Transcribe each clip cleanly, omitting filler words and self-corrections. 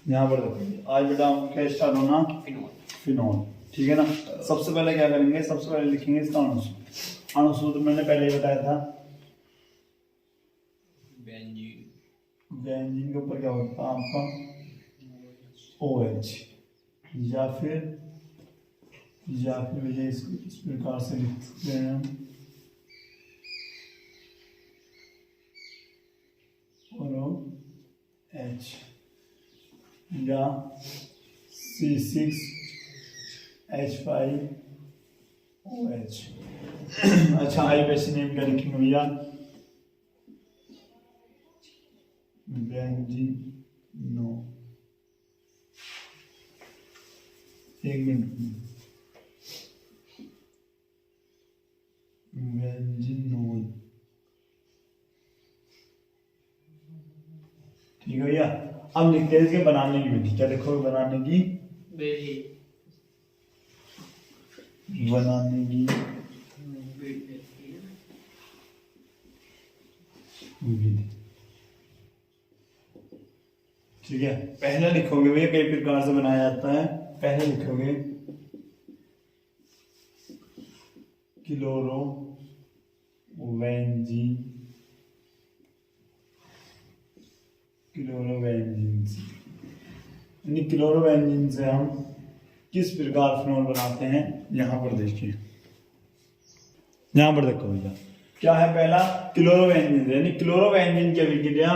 यहाँ पर देखो आज बेटा हम क्या स्टार्ट होना फिनोल, ठीक है ना। सबसे पहले क्या करेंगे, सबसे पहले लिखेंगे इसका अणुसूत्र। अणुसूत्र मैंने पहले ही बताया था, बेंजीन के ऊपर क्या होता है आपका OH, या फिर मुझे इस प्रकार से लिख सकते हैं हम OH या C6H5OH। अच्छा आई बेसिक नेम क्या लिखेंगे भैया, बेंजीनो। एक मिनट, बेंजीनोल, ठीक है भैया। अब लिखते हैं इसके बनाने की विधि। क्या लिखोगे, बनाने की विधि, बनाने की विधि, ठीक है। पहले लिखोगे भैया कई प्रकार से बनाया जाता है। पहले लिखोगे क्लोरोवेंजीन, यानी क्लोरोवेंजीन से हम किस प्रकार फिनोल बनाते हैं। यहां पर देखिए, यहां पर देखो भैया क्या है, पहला क्लोरोवेंजीन, यानी क्लोरोवेंजीन की अभिक्रिया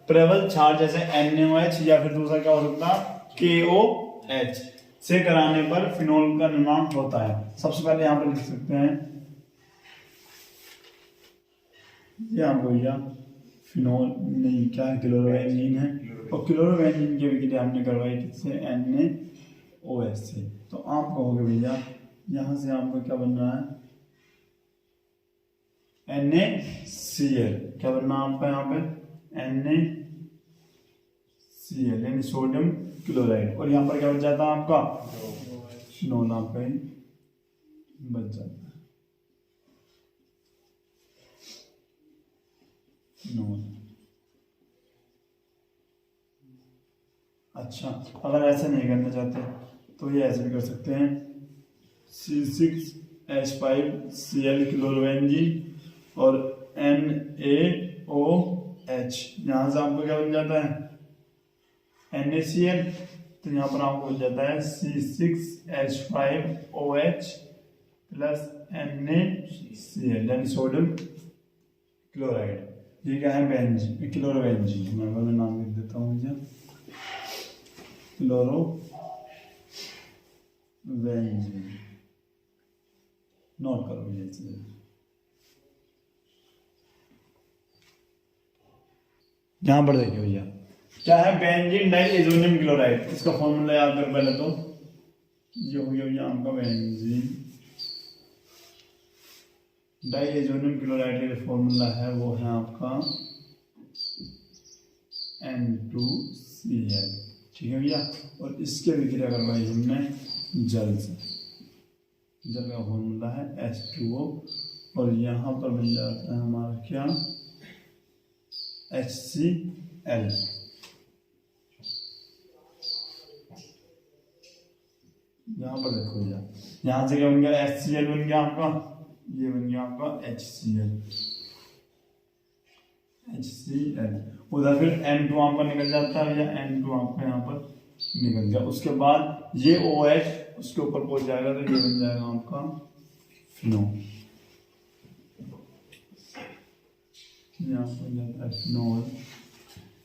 प्रबल क्षार जैसे NaOH या फिर दूसरा क्या हो सकता है KOH से कराने पर फिनोल का निर्माण होता है। सबसे पहले यहां पर लिख सकते हैं, यहां पर भैया फिनोल नहीं, क्या है, क्लोरोवेंजीन है। और क्लोरोवेंजीन की अभिक्रिया हमने करवाई किससे, NaOH से। तो आप कहोगे भैया यहां से आपको क्या बन रहा है, NaCl, क्या बनना आपका यहाँ पे NaCl, यानी सोडियम क्लोराइड। और यहाँ पर क्या बच जाता है आपका फिनोल, आपका ही बच जाता है फिनोल। अच्छा, अगर ऐसा नहीं करना चाहते तो ये ऐसे भी कर सकते हैं, C6H5Cl क्लोरोवेंजीन और NaOH, यहाँ से आपको क्या बन जाता है NaCl। तो यहाँ पर आपको बन जाता है C6H5OH प्लस NaCl, यानी सोडियम क्लोराइड। ये क्या है, बेंजीन, क्लोरोवेंजीन। मैं नाम लिख देता हूँ मुझे, क्लोरोवेंजीन, नोट करो ये चीज। यहां पर देखिए भैया क्या है, बेंजीन डाइएजोनियम क्लोराइड। इसका फॉर्मूला याद कर पहले तो, ये हो गया भैया आपका बेंजीन डाइएजोनियम क्लोराइड का फॉर्मूला है वो है आपका N2Cl, ठीक है भैया। और इसके विक्रिया करवाई हमने जल से, जल का फॉर्मूला है H2O। और यहाँ पर बन जाता है हमारा क्या, HCl। यहाँ पर देखो भैया, यहाँ से क्या बन गया, HCl बन गया आपका, ये बन गया आपका HCl। उधर फिर N2 आपका निकल जाता है भैया, N2 आपका यहाँ पर निकल गया। उसके बाद ये OH उसके ऊपर पहुंच जाएगा तो ये बन जाएगा आपका फिनोल। यहाँ पर जाता है फिनोल,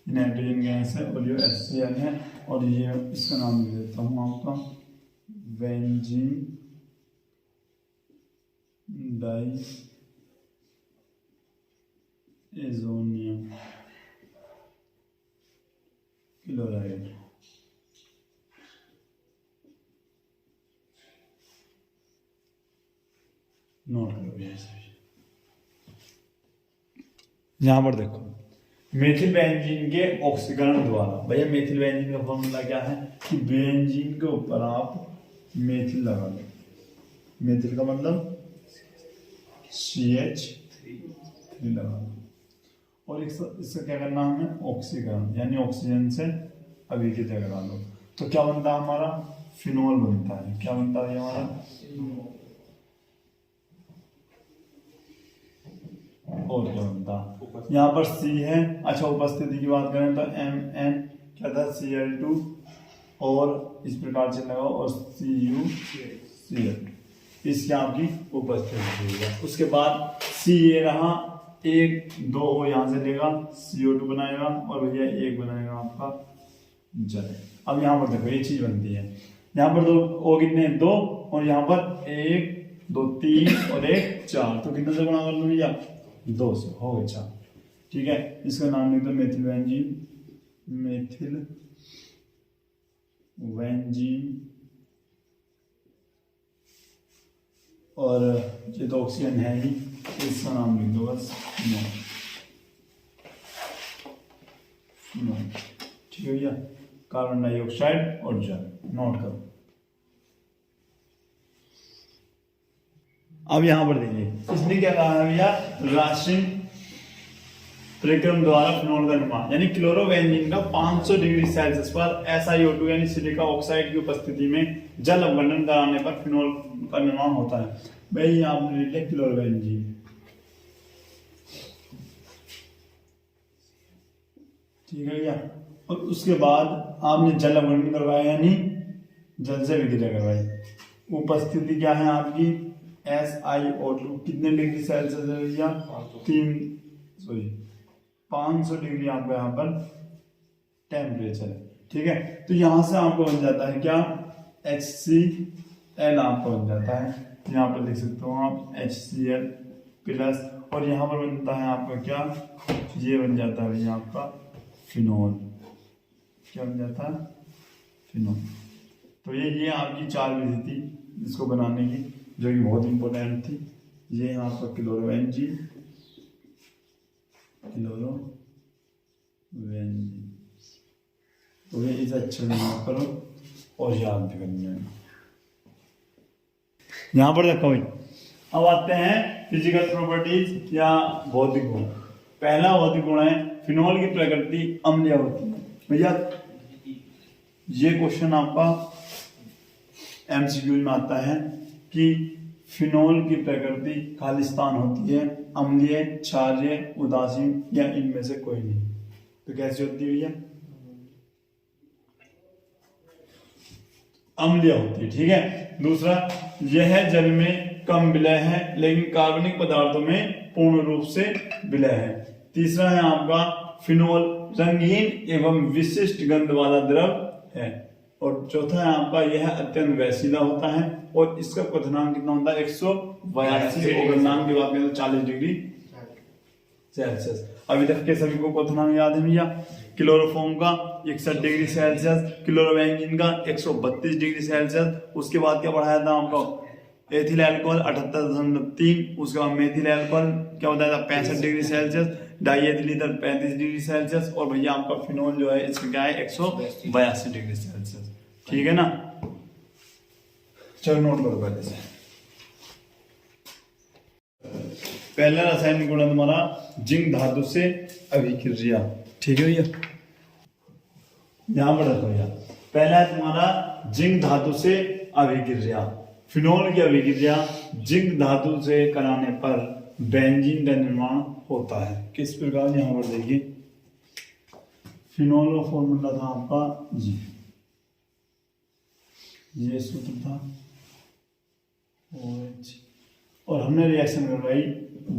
नाइट्रोजन गैस है और ये HCl है। और ये इसका नाम लिख देता हूँ आपका बेंजीन डाइएजोनियम क्लोराइड। नोट करो ऐसे। यहां पर देखो मेथिल बेंजीन के ऑक्सीकरण द्वारा, भैया मेथिल बेंजीन का फॉर्मूला क्या है कि बेंजीन के ऊपर आप मेथिल लगा लो। मेथिल का मतलब CH3 लगा लो। और इसका क्या करना हमें, ऑक्सीकरण, यानी ऑक्सीजन से अभी की जगह डालो तो क्या बनता है हमारा, फिनोल बनता है। क्या बनता है हमारा, और क्या बनता है यहाँ पर C है। अच्छा उपस्थिति की बात करें तो MN क्या था, Cl2 और इस प्रकार से लगाओ और CuCl, इसकी आपकी उपस्थिति है। उसके बाद C ये रहा, एक दो O यहाँ से लेगा, CO2 बनाएगा और भैया एक बनाएगा आपका जल। अब यहाँ पर देखो ये चीज बनती है, यहाँ पर दो O कितने, दो, और यहाँ पर एक दो तीन और एक चार, तो कितने से गुणा कर लो भैया, 2 से हो गए 4। ठीक है, इसका नाम लिख दो मेथिल वेंजीन, मेथिल वेंजीन। और ये तो ऑक्सीजन है ही, इसका नाम लिख दो बस नो। ठीक है भैया, कार्बन डाइऑक्साइड और जल, नोट करो। अब यहां पर देखिए इसने क्या कहा है भैया, रासायनिक प्रक्रम द्वारा फिनोल का निर्माण, यानी क्लोरोबेंजीन का 500 डिग्री सेल्सियस पर SiO2 यानी सिलिका ऑक्साइड की उपस्थिति में जल अवगुणन कराने पर फिनोल का निर्माण होता है। भाई आपने लिख लिया क्लोरोबेंजीन। ठीक है भैया, और उसके बाद आपने जल अवगुणन करवाया यानी जल से विक्रिया करवाई। उपस्थिति क्या है आपकी, SiO2 कितने डिग्री सेल्सियस है भैया, 500 डिग्री आपका यहाँ पर टेम्परेचर है। ठीक है, तो यहां से आपको बन जाता है क्या, HCl आपको बन जाता है, यहाँ पर देख सकते हो आप HCl प्लस, और यहाँ पर बनता है आपका क्या, ये बन जाता है भैया आपका फिनोल। क्या बन जाता है, फिनोल। तो ये आपकी 4 विधि थी इसको बनाने की, जो कि बहुत इंपॉर्टेंट थी। ये यहाँ पर क्लोरोबेंजीन, तो ये इसे अच्छे से याद करो और याद भी करना है। यहाँ पर देखो भाई, अब आते हैं फिजिकल प्रॉपर्टीज या भौतिक गुण। पहला भौतिक गुण है फिनोल की प्रकृति अम्लीय होती है। भैया ये क्वेश्चन आपका MCQ में आता है कि फिनोल की प्रकृति खालिस्तान होती है, अम्लीय, क्षारीय, उदासीन या इनमें से कोई नहीं। तो कैसे होती है भैया, अम्लीय होती है। ठीक है, दूसरा यह जल में कम विलय है लेकिन कार्बनिक पदार्थों में पूर्ण रूप से विलय है। तीसरा है आपका फिनोल रंगीन एवं विशिष्ट गंध वाला द्रव है। और चौथा है आपका यह अत्यंत वैसीला होता है और इसका क्वथनांक कितना होता है, 182, और गलनांक की बात करें तो 40 डिग्री सेल्सियस। अभी तक के सभी को क्वथनांक याद है भैया, क्लोरोफॉर्म का 61 डिग्री सेल्सियस, क्लोरोबेंजीन का 132 डिग्री सेल्सियस। उसके बाद क्या बढ़ाया था आपको, एथिल अल्कोहल 78.3, उसके बाद मेथिल अल्कोहल क्या बताया था 65 degree Celsius, diethyl ether 35 degree Celsius, और भैया आपका फिनोल जो है इसका क्या है 182 डिग्री सेल्सियस। ठीक है ना, चलो नोट करो पहले से। पहला रासायनिक गुण तुम्हारा जिंक धातु से अभिक्रिया। ठीक है भैया, यहां पर रखो भैया, पहला है तुम्हारा जिंक धातु से अभिक्रिया। फिनोल की अभिक्रिया जिंक धातु से कराने पर बेंजीन का निर्माण होता है। किस प्रकार, यहां पर देखिए, फिनोल का फॉर्मूला था आपका जी, ये सूत्र था OH, और हमने रिएक्शन करवाई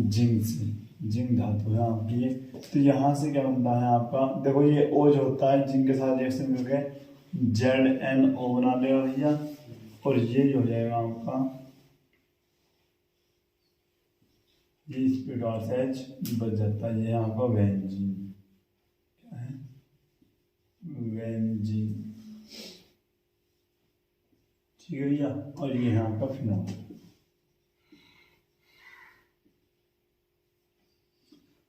जिंक से, जिंक धातु है आपकी ये। तो यहाँ से क्या बनता है आपका, देखो ये O जो होता है जिंक के साथ रिएक्शन करके ZnO बना देगा भैया, और ये हो जाएगा आपका, ये इस प्रकार से H बच जाता है, ये आपका वेंजीन। क्या है, वेंजीन। ठीक है भैया, और ये है आपका फिनोल।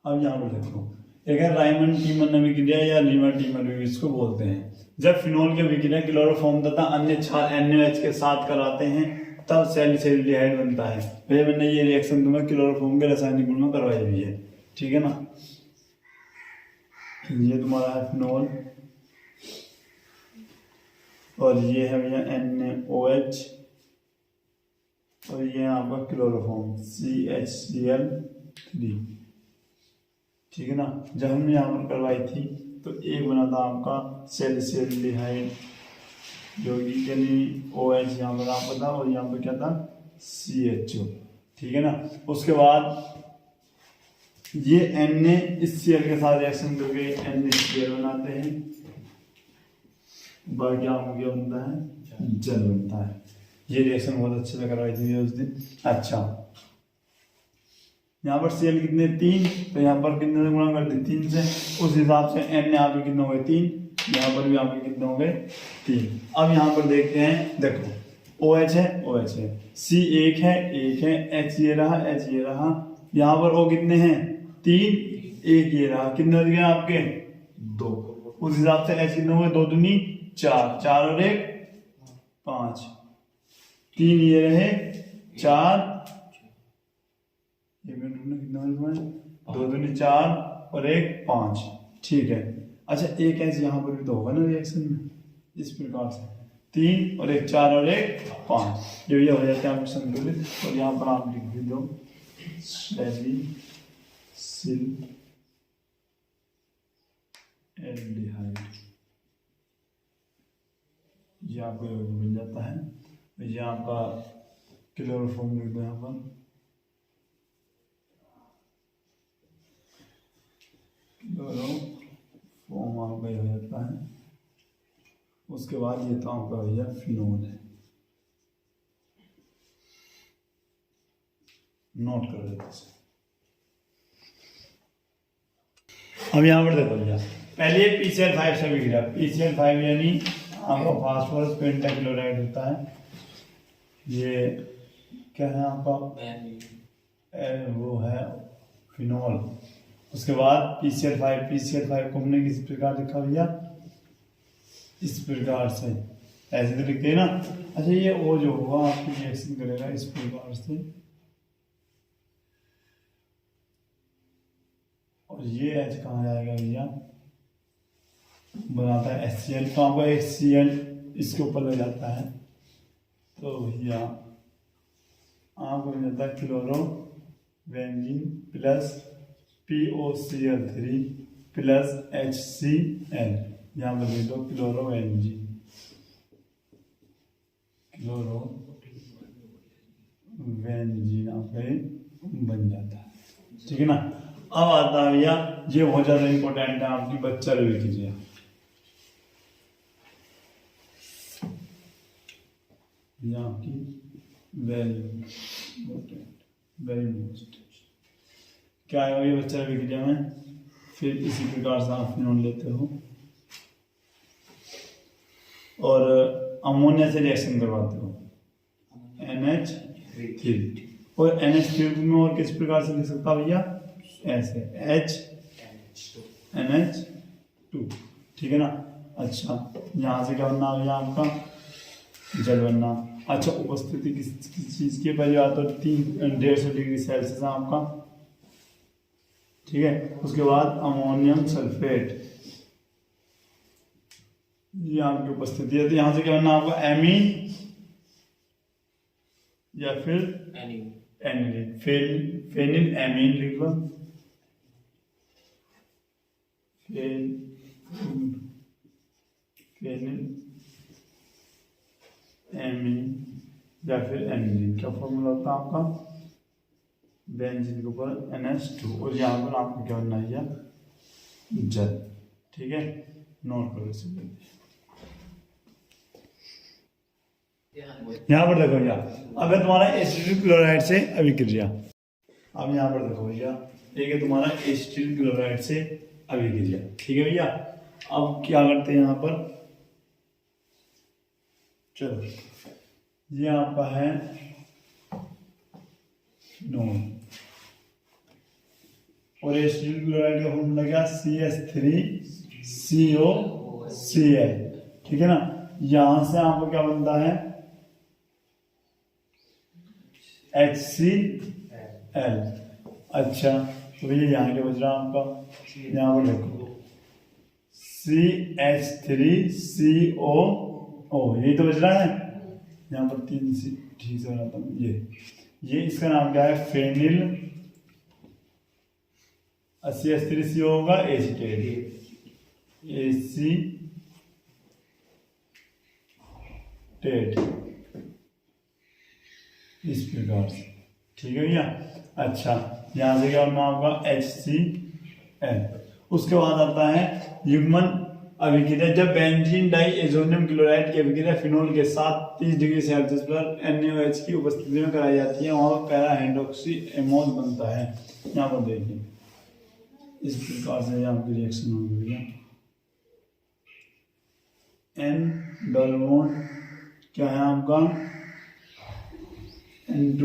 अब यहाँ पर देखो, एक है रायमंड टीमर अभिक्रिया या लीमर टीमर भी इसको बोलते हैं। जब फिनोल की अभिक्रिया क्लोरोफॉर्म तथा अन्य क्षार NaOH के साथ कराते हैं तब सैलिसिलिहाइड बनता है। भैया मैंने ये रिएक्शन तुम्हें क्लोरोफॉर्म के रासायनिक गुण में करवाई हुई है। ठीक है ना, ये तुम्हारा है फिनोल, और ये है भैया NaOH, और ये आपका क्लोरोफॉर्म CHCl3। ठीक है ना। जब हमने यहाँ पर करवाई थी तो एक बना था आपका सैलिसिलडिहाइड, जो कि OH यहाँ पर आपका था, और यहाँ पर क्या था CHO। ठीक है ना। उसके बाद ये Na इस Cl के साथ रिएक्शन करके NaCl बनाते हैं, बाकी आपको क्या बनता है, जल बनता है। ये रिएक्शन बहुत अच्छे से करवाई थी उस दिन। अच्छा, यहाँ पर Cl कितने 3, तो यहाँ पर कितने से गुणा कर दी 3 से, उस हिसाब से Na यहाँ पे कितने हो गए 3, यहाँ पर भी आपके कितने हो गए 3। अब यहाँ पर देखते हैं, देखो OH है, OH है, C एक है, H ये रहा, H ये रहा, यहाँ पर O कितने हैं 3, एक ये रहा, कितने हो गए आपके 2, उस हिसाब से H कितने हो गए 2 दूनी 4, 4 और 1 5, 3 ये रहे 4, ये कितना 2 दूनी 4 और 1 5। ठीक है। अच्छा, एक H यहाँ पर भी तो होगा ना रिएक्शन में, इस प्रकार से 3 और 1 4 और 1 5, ये भी हो जाता है आपको संतुलित। और यहाँ पर आप लिख भी दो सैलिसिलएल्डिहाइड, ये आपको मिल जाता है। ये आपका क्लोरोफॉर्म लिख दो यहाँ पर, क्लोरोफॉर्म आपका हो जाता है। उसके बाद ये तो आपका भैया फिनोल है, नोट कर देते हैं। अब यहाँ पर देखो भैया, पहले PCl5 से बिगड़ा, PCl5 यानी आपका फास्फोरस पेंटाक्लोराइड होता है। ये क्या है आपका, वो है फिनोल। उसके बाद PCl5 को हमने किस प्रकार लिखा भैया, इस प्रकार से, ऐसे तो लिखते हैं ना। अच्छा, ये O जो होगा आपकी रिएक्शन करेगा इस प्रकार से, और ये H कहाँ जाएगा भैया, बनाता है HCl, तो आपका HCl इसके ऊपर लग जाता है, तो भैया आपको मिल जाता है chlorobenzene plus POCl3 plus HCl। यहाँ पर लिख दो क्लोरोबेंजीन, आपका बन जाता है। ठीक है ना। अब आता है भैया, ये बहुत ज्यादा इंपॉर्टेंट है आपकी, बच्चा रिव्यू कीजिए। आपकी वेरी मोस्ट क्या है ये बच्चा रिव्यू कीजिए में, फिर इसी प्रकार से आप फिनोल लेते हो और अमोनिया से रिएक्शन करवाते हो, NH3, और NH3 में और किस प्रकार से लिख सकता भैया, ऐसे NH2। ठीक है ना। अच्छा, यहाँ से क्या बनना भैया आपका, जल बनना। अच्छा, उपस्थिति किस चीज की, पहले बात तो 150 डिग्री सेल्सियस आपका। ठीक है। उसके बाद अमोनियम सल्फेट, ये आपकी उपस्थिति है, तो यहाँ से क्या बनना आपका, एमीन या फिर एनिलीन, फेनिल एमीन लिख लो, फेनिल एमीन या फिर एनिलीन। क्या फॉर्मूला होता है आपका, बेंजीन के ऊपर NH2, और यहाँ पर आपको क्या बनना है, जल। ठीक है, नोट करो इसे। यहाँ पर देखो भैया, अब है तुम्हारा एसिटिल क्लोराइड से अभिक्रिया। अब यहाँ पर देखो भैया, एक है तुम्हारा एसिटिल क्लोराइड से अभिक्रिया। ठीक है भैया। अब क्या करते हैं यहाँ पर, चलो ये आपका है फिनोल, और एसिटिल क्लोराइड का फॉर्मूला क्या, CH3COCl। ठीक है ना। यहां से आपको क्या बनता है, HCl। अच्छा, तो ये यहाँ के बज रहा आपका, यहाँ पर देखो CH3CO ओ यही तो बच रहा है, यहाँ पर 3 सी ठीक से बनाता हूँ। ये इसका नाम क्या है, फेनिल एसिटेट होगा, एसीटेट, इस प्रकार से। ठीक है भैया। अच्छा, यहाँ से क्या बनना होगा, HCl। उसके बाद आता है युग्मन अभिक्रिया, जब बेंजीन डाइएजोनियम क्लोराइड की अभिक्रिया फिनोल के साथ 30 डिग्री सेल्सियस पर NaOH की उपस्थिति में कराई जाती है, वहाँ पैरा हाइड्रोक्सी एमोल बनता है। यहाँ पर देखिए इस प्रकार से आपकी रिएक्शन होगी भैया। N डबल बॉन्ड क्या है आपका, N2,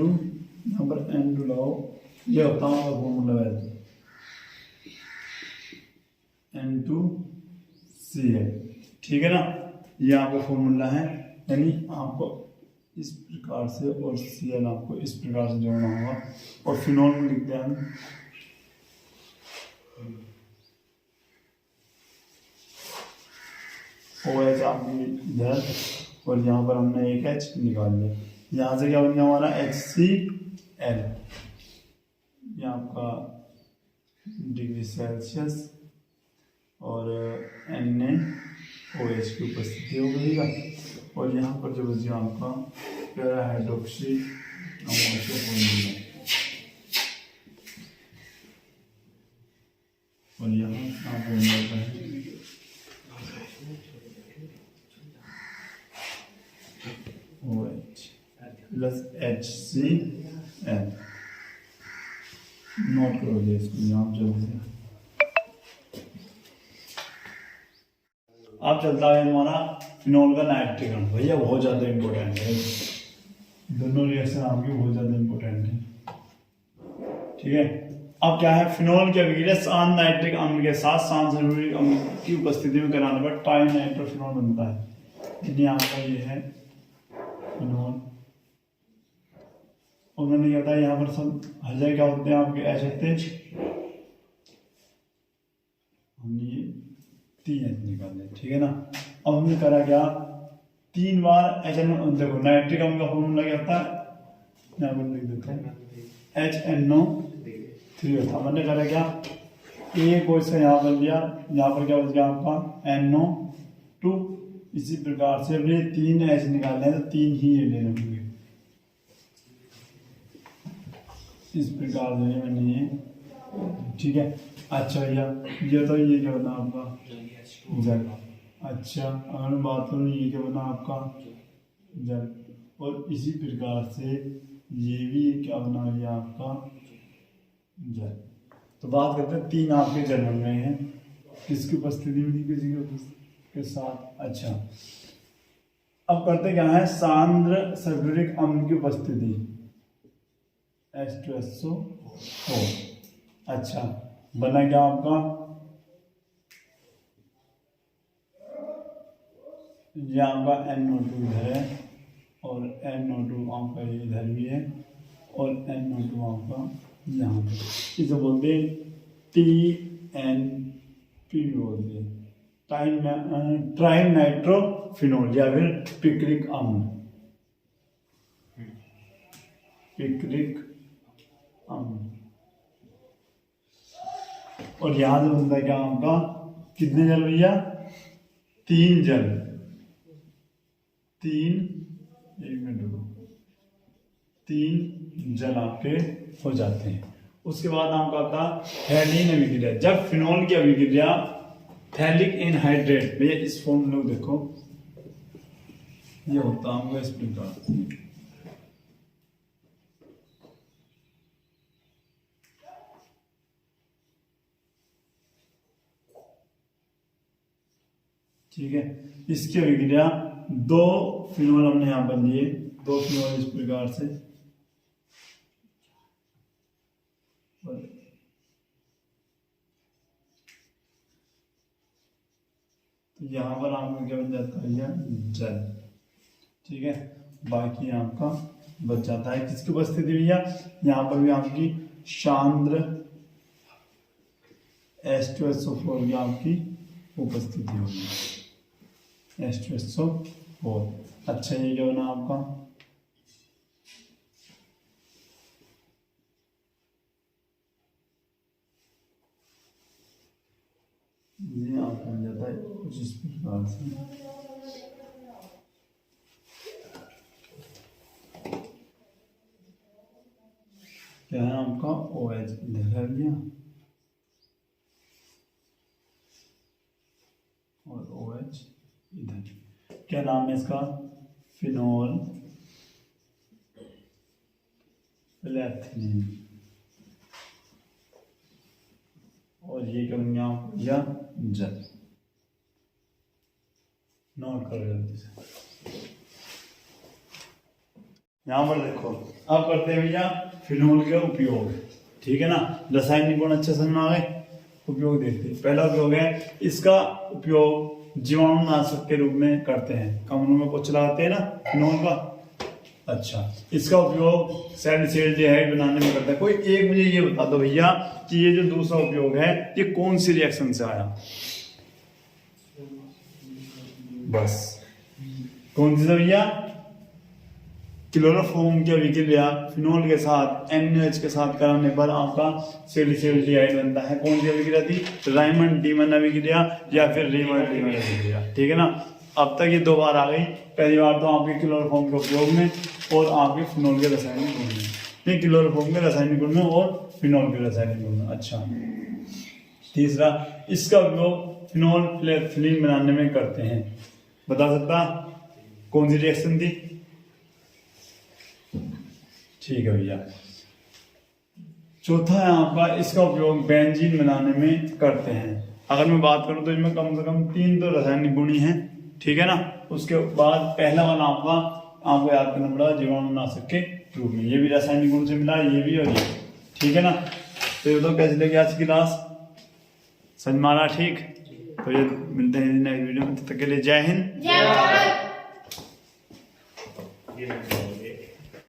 यहाँ पर N2 लगाओ, ये होता है आपका फॉर्मूला है N2Cl। ठीक है ना, ये आपका फॉर्मूला है, यानी आपको इस प्रकार से और Cl आपको इस प्रकार से जोड़ना होगा। और फिनोल में लिखते हैं OH आपकी इधर, और यहाँ पर हमने एक H निकाल लिया। यहाँ से क्या बन गया हमारा, HCl। ये आपका डिग्री सेल्सियस और NaOH की उपस्थिति हो गई। और यहाँ पर जो बच गया आपका पैरा हाइड्रोक्सी अमोनियम, और यहाँ आपको मिलता है OH प्लस HCl। नोट करो इसको यहाँ जल्दी से। अब चलता है हमारा फिनोल का नाइट्रिक अम्ल। भैया बहुत ज़्यादा इम्पोर्टेंट है, दोनों रिएक्शन आपकी बहुत ज़्यादा इम्पोर्टेंट है। ठीक है, अब क्या है, फिनोल की अभिक्रिया शांत नाइट्रिक अम्ल के साथ शांत सल्फ्यूरिक अम्ल की उपस्थिति में कराने पर ट्राई नाइट्रोफिनोल बनता है। यानी आपका ये है फिनोल, और मैंने क्या था यहाँ पर सब हर क्या होते हैं आपके एसिटेट, हमने ये 3 H निकाले। ठीक है ना, अब हमने करा क्या, 3 बार देखो नाइट्रिक अम्ल का फॉर्मूला क्या था, यहाँ पर लिख देते हैं HNO3 होता। मैंने करा क्या, एक और से यहाँ पर लिया, यहाँ पर क्या बच गया आपका NO2। इसी प्रकार से अब ये 3 H निकालने हैं तो 3 ही ये लेने होंगे, इस प्रकार से मैंने ये। ठीक है, अच्छा भैया ये तो ये क्या बना आपका जल। अच्छा, अगर बात करूँ ये क्या बना आपका जल, और इसी प्रकार से ये भी क्या बना लिया आपका जल। तो बात करते हैं 3 आपके जल बन रहे हैं, किसकी उपस्थिति में, किसी के साथ। अच्छा, अब करते क्या है, सांद्र सल्फ्यूरिक अम्ल की उपस्थिति H2SO4। अच्छा, बना क्या आपका, ये आपका NO2 इधर है, और NO2 आपका ये इधर भी है, और NO2 आपका यहाँ पे, इसे बोलते हैं TNP बोलते हैं, ट्राई नाइट्रोफिनोल या फिर पिक्रिक अम्ल। पिक्रिक अम्ल, और यहाँ से बनता है क्या आपका, कितने जल भैया, 3 जल, 3 जल आपके हो जाते हैं। उसके बाद आपका आता थैलीन अभिक्रिया, जब फिनोल की अभिक्रिया थैलिक एनहाइड्रेट, भैया इस फॉर्म में देखो ये होता है इस प्रकार। ठीक है, इसकी अभिक्रिया 2 फिनोल हमने यहाँ पर लिए, 2 फिनोल इस प्रकार से, तो यहाँ पर आपका क्या बन जाता है, यह जल। ठीक है, बाकी आपका बच जाता है किसकी उपस्थिति भैया, यहाँ पर भी आपकी सांद्र H2SO4 की आपकी उपस्थिति होगी। H2SO4। अच्छा, ये क्या बना आपका? ये आपका बन जाता है कुछ इस प्रकार से। क्या है आपका? OH इधर है भैया और OH इधर। क्या नाम है इसका? फिनोल प्लेथिलीन। और ये क्या बन गया या जल। नोट करो जल्दी से। यहाँ पर देखो, अब करते हैं भैया फिनोल के उपयोग। ठीक है ना, रासायनिक गुण अच्छे समझ में आ गए। उपयोग देखते हैं। पहला उपयोग है, इसका उपयोग जीवाणुनाशक के रूप में करते हैं। कमरों में पोछा लगाते हैं ना फिनोल का। अच्छा, इसका उपयोग सैलिसाइल्डिहाइड बनाने में करता है। कोई एक मुझे ये बता दो भैया कि ये जो दूसरा उपयोग है ये कौन सी रिएक्शन से आया? बस कौन सी भैया? क्लोरोफॉर्म की अभिक्रिया फिनोल के साथ NaOH के साथ कराने पर आपका सैलिसाइल्डिहाइड बनता है। कौन सी अभिक्रिया थी? रायमंड डीमन अभिक्रिया या फिर रीमन डीमन अभिक्रिया। ठीक है ना। अब तक ये दो बार आ गई। पहली बार तो आपके क्लोरोफॉर्म के उपयोग में और आपके फिनोल के रासायनिक गुण में। नहीं, क्लोरोफॉर्म के रासायनिक गुण में और फिनोल के रासायनिक गुण में। अच्छा, तीसरा, इसका उपयोग फिनोल प्लेथिलीन बनाने में करते हैं। बता सकता कौन सी रिएक्शन थी? ठीक है भैया। चौथा है आपका, इसका उपयोग बेंजीन बनाने में करते हैं। अगर मैं बात करूं तो इसमें कम से कम 3 तो रासायनिक गुण ही हैं। ठीक है ना। उसके बाद पहला वाला आपको याद करना पड़ा जीवाणुनाशक के रूप में। ये भी रासायनिक गुण से मिला, ये भी और ये। ठीक है ना। तो ये तो कैसे लगे आज की क्लास? समझ में आ रहा? ठीक। तो ये मिलते हैं नेक्स्ट वीडियो में। तब तक के लिए जय हिंद, जय भारत।